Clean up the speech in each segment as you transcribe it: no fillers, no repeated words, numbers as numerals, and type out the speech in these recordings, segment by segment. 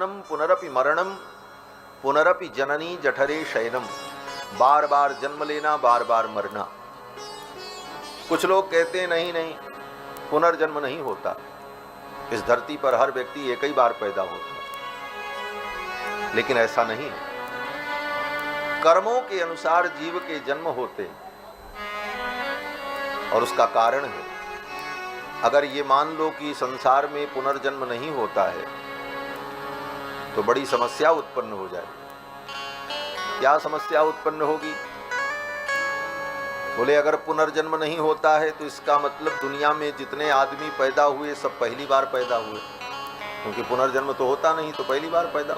जननम पुनरपि मरणम पुनरपि जननी जठरे शयनम। बार बार जन्म लेना, बार बार मरना। कुछ लोग कहते हैं नहीं नहीं, पुनर्जन्म नहीं होता, इस धरती पर हर व्यक्ति एक ही बार पैदा होता है। लेकिन ऐसा नहीं है। कर्मों के अनुसार जीव के जन्म होते और उसका कारण है। अगर ये मान लो कि संसार में पुनर्जन्म नहीं होता है तो बड़ी समस्या उत्पन्न हो जाए। क्या समस्या उत्पन्न होगी? बोले अगर पुनर्जन्म नहीं होता है तो इसका मतलब दुनिया में जितने आदमी पैदा हुए सब पहली बार पैदा हुए, क्योंकि पुनर्जन्म तो होता नहीं, तो पहली बार पैदा।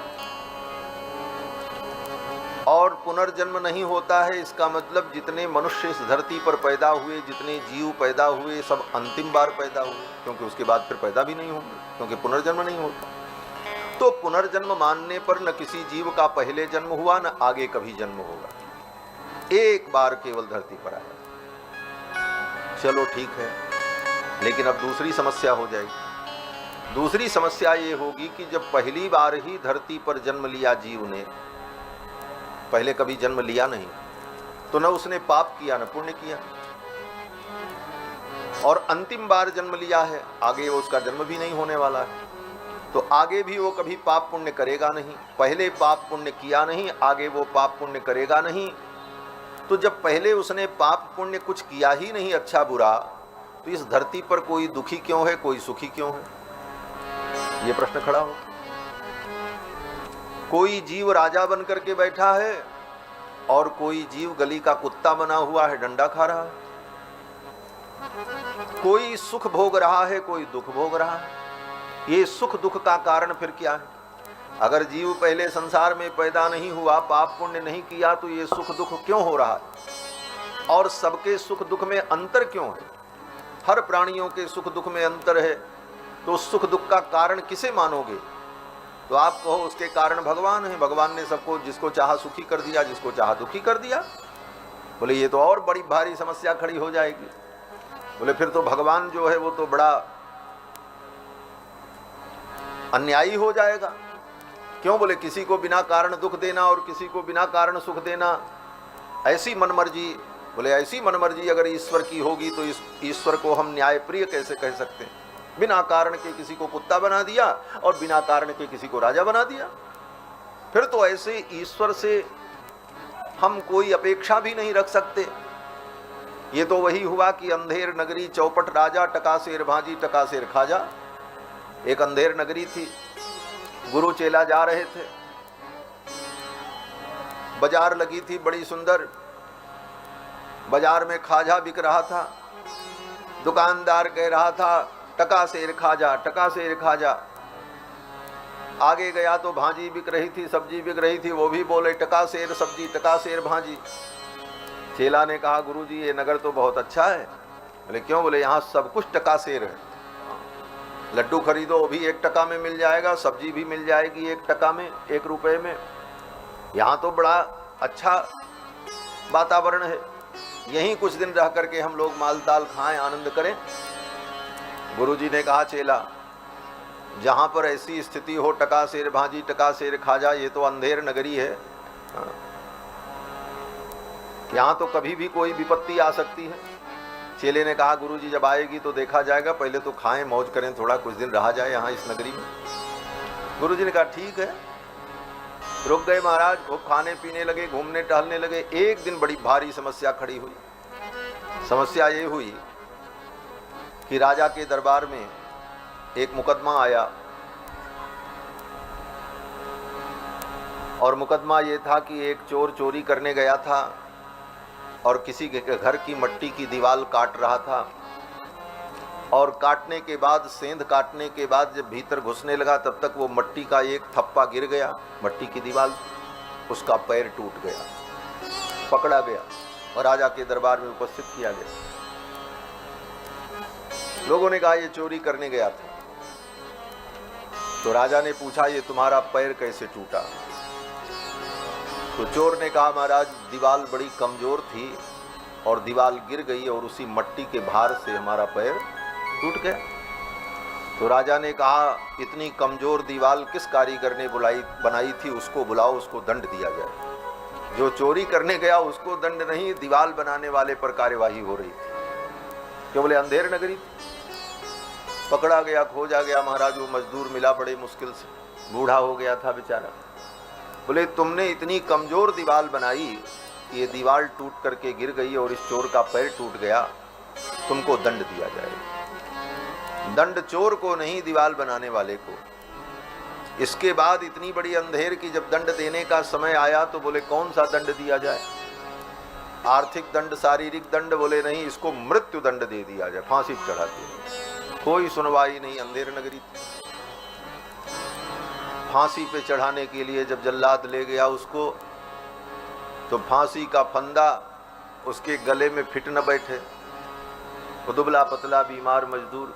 और पुनर्जन्म नहीं होता है इसका मतलब जितने मनुष्य इस धरती पर पैदा हुए, जितने जीव पैदा हुए, सब अंतिम बार पैदा हुए, क्योंकि उसके बाद फिर पैदा भी नहीं होंगे, क्योंकि पुनर्जन्म नहीं होता। तो पुनर्जन्म मानने पर न किसी जीव का पहले जन्म हुआ, न आगे कभी जन्म होगा, एक बार केवल धरती पर आया। चलो ठीक है, लेकिन अब दूसरी समस्या हो जाएगी। दूसरी समस्या ये होगी कि जब पहली बार ही धरती पर जन्म लिया जीव ने, पहले कभी जन्म लिया नहीं, तो न उसने पाप किया न पुण्य किया, और अंतिम बार जन्म लिया है, आगे उसका जन्म भी नहीं होने वाला है, तो आगे भी वो कभी पाप पुण्य करेगा नहीं। पहले पाप पुण्य किया नहीं, आगे वो पाप पुण्य करेगा नहीं। तो जब पहले उसने पाप पुण्य कुछ किया ही नहीं, अच्छा बुरा, तो इस धरती पर कोई दुखी क्यों है, कोई सुखी क्यों है? ये प्रश्न खड़ा हो। कोई जीव राजा बन करके बैठा है और कोई जीव गली का कुत्ता बना हुआ है, डंडा खा रहा है। कोई सुख भोग रहा है, कोई दुख भोग रहा है। ये सुख दुख का कारण फिर क्या है? अगर जीव पहले संसार में पैदा नहीं हुआ, पाप पुण्य नहीं किया, तो ये सुख दुख क्यों हो रहा है? और सबके सुख दुख में अंतर क्यों है? हर प्राणियों के सुख दुख में अंतर है, तो सुख दुख का कारण किसे मानोगे? तो आप कहो उसके कारण भगवान है, भगवान ने सबको जिसको चाहा सुखी कर दिया, जिसको चाहा दुखी कर दिया। बोले ये तो और बड़ी भारी समस्या खड़ी हो जाएगी। बोले फिर तो भगवान जो है वो तो बड़ा अन्यायी हो जाएगा। क्यों? बोले किसी को बिना कारण दुख देना और किसी को बिना कारण सुख देना, ऐसी मनमर्जी। बोले ऐसी मनमर्जी अगर ईश्वर की होगी तो इस ईश्वर को हम न्यायप्रिय कैसे कह सकते हैं? बिना कारण के किसी को कुत्ता बना दिया और बिना कारण के किसी को राजा बना दिया। फिर तो ऐसे ईश्वर से हम कोई अपेक्षा भी नहीं रख सकते। ये तो वही हुआ कि अंधेर नगरी चौपट राजा, टकासेर भांजी टकासेर खाजा। एक अंधेर नगरी थी, गुरु चेला जा रहे थे, बाजार लगी थी बड़ी सुंदर, बाजार में खाजा बिक रहा था। दुकानदार कह रहा था टकासेर खाजा, टकासेर खाजा। आगे गया तो भांजी बिक रही थी, सब्जी बिक रही थी, वो भी बोले टकासेर सब्जी, टकासेर भांजी। चेला ने कहा गुरुजी ये नगर तो बहुत अच्छा है। बोले क्यों? बोले यहाँ सब कुछ टकासेर है। लड्डू खरीदो वो भी 1 टका में मिल जाएगा, सब्जी भी मिल जाएगी 1 टका में, 1 रुपए में। यहाँ तो बड़ा अच्छा वातावरण है, यहीं कुछ दिन रह करके हम लोग माल दाल खाएं, आनंद करें। गुरुजी ने कहा चेला जहाँ पर ऐसी स्थिति हो, टकासेर भांजी टकासेर खाजा, ये तो अंधेर नगरी है, यहाँ तो कभी भी कोई विपत्ति आ सकती है। चेले ने कहा गुरुजी जब आएगी तो देखा जाएगा, पहले तो खाएं मौज करें, थोड़ा कुछ दिन रहा जाए यहाँ इस नगरी में। गुरुजी ने कहा ठीक है। रुक गए महाराज, वो खाने पीने लगे, घूमने टहलने लगे। एक दिन बड़ी भारी समस्या खड़ी हुई। समस्या ये हुई कि राजा के दरबार में एक मुकदमा आया, और मुकदमा ये था कि एक चोर चोरी करने गया था और किसी के घर की मट्टी की दीवार काट रहा था, और काटने के बाद, सेंध काटने के बाद जब भीतर घुसने लगा तब तक वो मट्टी का एक थप्पा गिर गया, मट्टी की दीवार, उसका पैर टूट गया, पकड़ा गया और राजा के दरबार में उपस्थित किया गया। लोगों ने कहा ये चोरी करने गया था। तो राजा ने पूछा ये तुम्हारा पैर कैसे टूटा? तो चोर ने कहा महाराज दीवार बड़ी कमजोर थी और दीवार गिर गई और उसी मट्टी के भार से हमारा पैर टूट गया। तो राजा ने कहा, इतनी कमजोर दीवार किस कारीगर ने बनाई थी, उसको बुलाओ, उसको दंड दिया जाए। जो चोरी करने गया उसको दंड नहीं, दीवार बनाने वाले पर कार्यवाही हो रही थी। क्यों? बोले अंधेर नगरी पकड़ा गया, खोजा गया महाराज। वो मजदूर मिला बड़े मुश्किल से, बूढ़ा हो गया था बेचारा। बोले तुमने इतनी कमजोर दीवार बनाई, ये दीवार टूट करके गिर गई और इस चोर का पैर टूट गया, तुमको दंड दिया जाएगा। दंड चोर को नहीं, दीवार बनाने वाले को। इसके बाद इतनी बड़ी अंधेर की जब दंड देने का समय आया तो बोले कौन सा दंड दिया जाए? आर्थिक दंड, शारीरिक दंड? बोले नहीं, इसको मृत्यु दंड दे दिया जाए, फांसी पर चढ़ा दिया। कोई सुनवाई नहीं, अंधेर नगरी। फांसी पे चढ़ाने के लिए जब जल्लाद ले गया उसको, तो फांसी का फंदा उसके गले में फिट न बैठे। वो दुबला पतला बीमार मजदूर।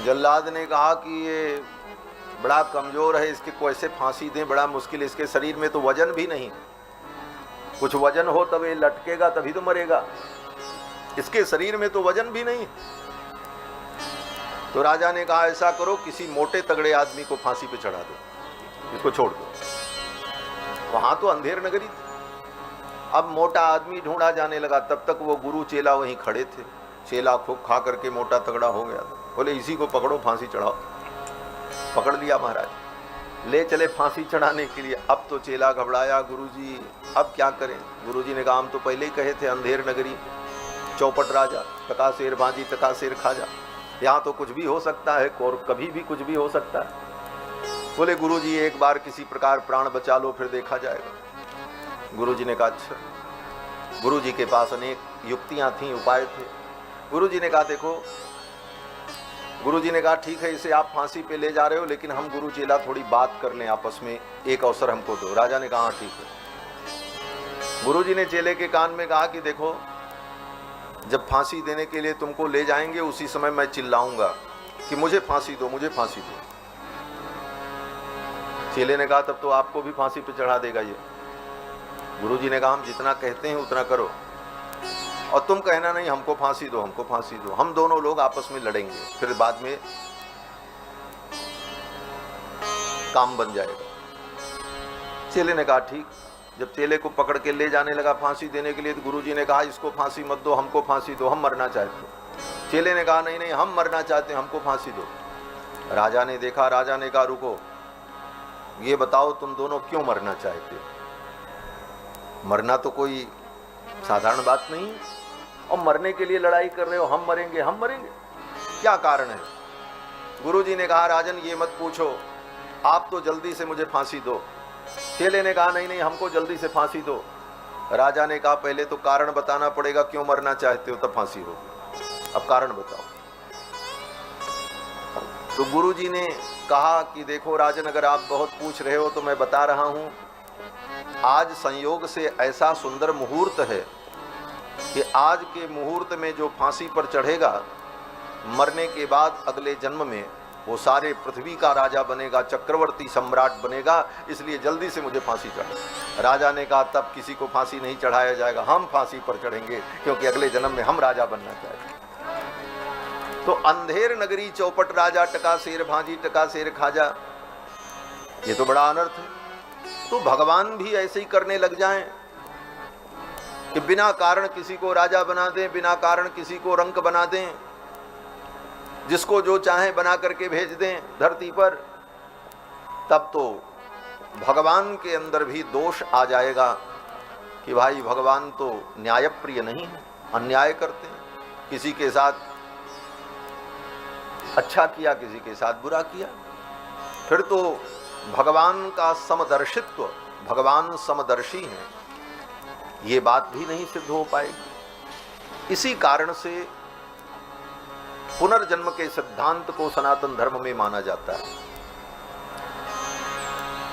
जल्लाद ने कहा कि ये बड़ा कमजोर है, इसके कैसे फांसी दें, बड़ा मुश्किल, इसके शरीर में तो वजन भी नहीं। कुछ वजन हो तब ये लटकेगा, तभी तो मरेगा। इसके शरीर में तो वजन भी नहीं। तो राजा ने कहा ऐसा करो, किसी मोटे तगड़े आदमी को फांसी पे चढ़ा दो, इसको छोड़ दो। वहां तो अंधेर नगरी थी। अब मोटा आदमी ढूंढा जाने लगा, तब तक वो गुरु चेला वहीं खड़े थे। चेला खूब खा करके मोटा तगड़ा हो गया था। बोले इसी को पकड़ो, फांसी चढ़ाओ। पकड़ लिया महाराज, ले चले फांसी चढ़ाने के लिए। अब तो चेला घबराया, गुरुजी अब क्या करें? गुरुजी ने कहा हम तो पहले ही कहे थे, अंधेर नगरी, चौपट राजा, टका शेर भांजी टका शेर खाजा, यहाँ तो कुछ भी हो सकता है और कभी भी कुछ भी हो सकता है। बोले गुरुजी एक बार किसी प्रकार प्राण बचा लो, फिर देखा जाएगा। गुरुजी ने कहा अच्छा। गुरुजी के पास अनेक युक्तियां थीं, उपाय थे। गुरुजी ने कहा देखो, गुरुजी ने कहा ठीक है, इसे आप फांसी पे ले जा रहे हो, लेकिन हम गुरु चेला थोड़ी बात कर लें आपस में, एक अवसर हमको दो। राजा ने कहा ठीक है। गुरुजी ने चेले के कान में कहा कि देखो, जब फांसी देने के लिए तुमको ले जाएंगे उसी समय मैं चिल्लाऊंगा कि मुझे फांसी दो, मुझे फांसी दो। चेले ने कहा तब तो आपको भी फांसी पे चढ़ा देगा ये। गुरुजी ने कहा हम जितना कहते हैं उतना करो, और तुम कहना नहीं हमको फांसी दो, हमको फांसी दो। हम दोनों लोग आपस में लड़ेंगे, फिर बाद में काम बन जाएगा। चेले ने कहा ठीक। जब चेले को पकड़ के ले जाने लगा फांसी देने के लिए, तो गुरुजी ने कहा इसको फांसी मत दो, हमको फांसी दो, हम मरना चाहते। चेले ने कहा नहीं नहीं, हम मरना चाहते, हमको फांसी दो। राजा ने देखा, राजा ने कहा रुको, ये बताओ तुम दोनों क्यों मरना चाहते हो? मरना तो कोई साधारण बात नहीं, और मरने के लिए लड़ाई कर रहे हो, हम मरेंगे, हम मरेंगे, क्या कारण है? गुरुजी ने कहा राजन ये मत पूछो, आप तो जल्दी से मुझे फांसी दो। चेले ने कहा नहीं नहीं, हमको जल्दी से फांसी दो। राजा ने कहा पहले तो कारण बताना पड़ेगा, क्यों मरना चाहते हो, तब फांसी होगी। अब कारण बताओ। तो गुरुजी ने कहा कि देखो राजन, अगर आप बहुत पूछ रहे हो तो मैं बता रहा हूं, आज संयोग से ऐसा सुंदर मुहूर्त है कि आज के मुहूर्त में जो फांसी पर चढ़ेगा, मरने के बाद अगले जन्म में वो सारे पृथ्वी का राजा बनेगा, चक्रवर्ती सम्राट बनेगा, इसलिए जल्दी से मुझे फांसी चढ़ाओ। राजा ने कहा तब किसी को फांसी नहीं चढ़ाया जाएगा, हम फांसी पर चढ़ेंगे, क्योंकि अगले जन्म में हम राजा बनना चाहते। तो अंधेर नगरी, चौपट राजा, टका शेर भांजी टका शेर खाजा, ये तो बड़ा अनर्थ है। तो भगवान भी ऐसे ही करने लग जाएं कि बिना कारण किसी को राजा बना दें, बिना कारण किसी को रंक बना दें, जिसको जो चाहे बना करके भेज दें धरती पर, तब तो भगवान के अंदर भी दोष आ जाएगा कि भाई भगवान तो न्यायप्रिय नहीं है, अन्याय करते हैं, किसी के साथ अच्छा किया, किसी के साथ बुरा किया। फिर तो भगवान का समदर्शित्व, भगवान समदर्शी हैं, ये बात भी नहीं सिद्ध हो पाएगी। इसी कारण से पुनर्जन्म के सिद्धांत को सनातन धर्म में माना जाता है।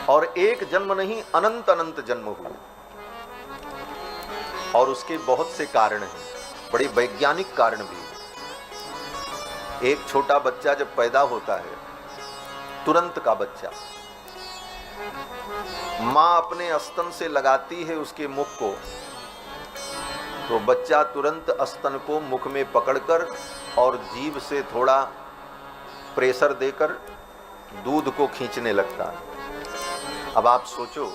और एक जन्म नहीं, अनंत अनंत जन्म हुए, और उसके बहुत से कारण हैं, बड़े वैज्ञानिक कारण भी। एक छोटा बच्चा जब पैदा होता है, तुरंत का बच्चा, मां अपने स्तन से लगाती है उसके मुख को, तो बच्चा तुरंत स्तन को मुख में पकड़कर और जीभ से थोड़ा प्रेशर देकर दूध को खींचने लगता है। अब आप सोचो,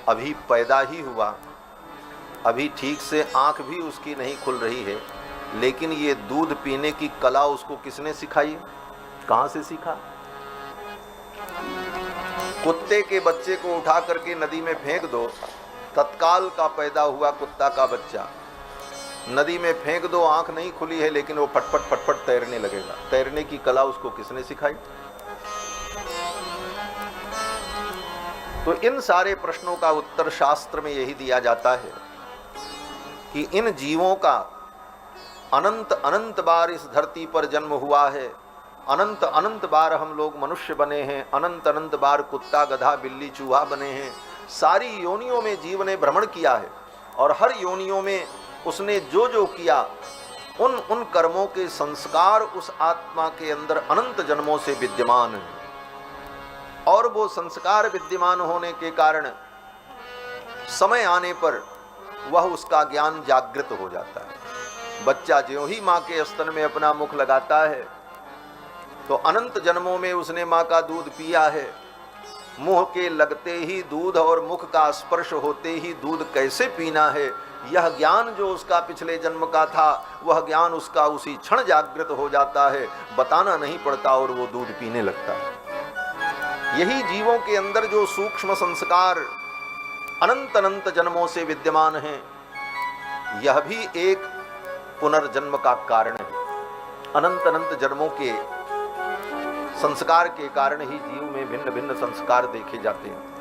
अभी पैदा ही हुआ, अभी ठीक से आंख भी उसकी नहीं खुल रही है, लेकिन ये दूध पीने की कला उसको किसने सिखाई? कहां से सीखा? कुत्ते के बच्चे को उठा करके नदी में फेंक दो, तत्काल का पैदा हुआ कुत्ता का बच्चा नदी में फेंक दो, आंख नहीं खुली है लेकिन वो फटफट फटफट तैरने लगेगा। तैरने की कला उसको किसने सिखाई? तो इन सारे प्रश्नों का उत्तर शास्त्र में यही दिया जाता है कि इन जीवों का अनंत अनंत बार इस धरती पर जन्म हुआ है, अनंत अनंत बार हम लोग मनुष्य बने हैं, अनंत अनंत बार कुत्ता गधा बिल्ली चूहा बने हैं। सारी योनियों में जीव ने भ्रमण किया है और हर योनियों में उसने जो जो किया उन उन कर्मों के संस्कार उस आत्मा के अंदर अनंत जन्मों से विद्यमान हैं और वो संस्कार विद्यमान होने के कारण समय आने पर वह उसका ज्ञान जागृत हो जाता है। बच्चा ज्यों ही माँ के स्तन में अपना मुख लगाता है तो अनंत जन्मों में उसने माँ का दूध पिया है। मुंह के लगते ही दूध और मुख का स्पर्श होते ही दूध कैसे पीना है, यह ज्ञान जो उसका पिछले जन्म का था वह ज्ञान उसका उसी क्षण जागृत हो जाता है, बताना नहीं पड़ता और वो दूध पीने लगता है। यही जीवों के अंदर जो सूक्ष्म संस्कार अनंत अनंत जन्मों से विद्यमान हैं, यह भी एक पुनर्जन्म का कारण है। अनंत अनंत जन्मों के संस्कार के कारण ही जीव में भिन्न भिन्न संस्कार देखे जाते हैं।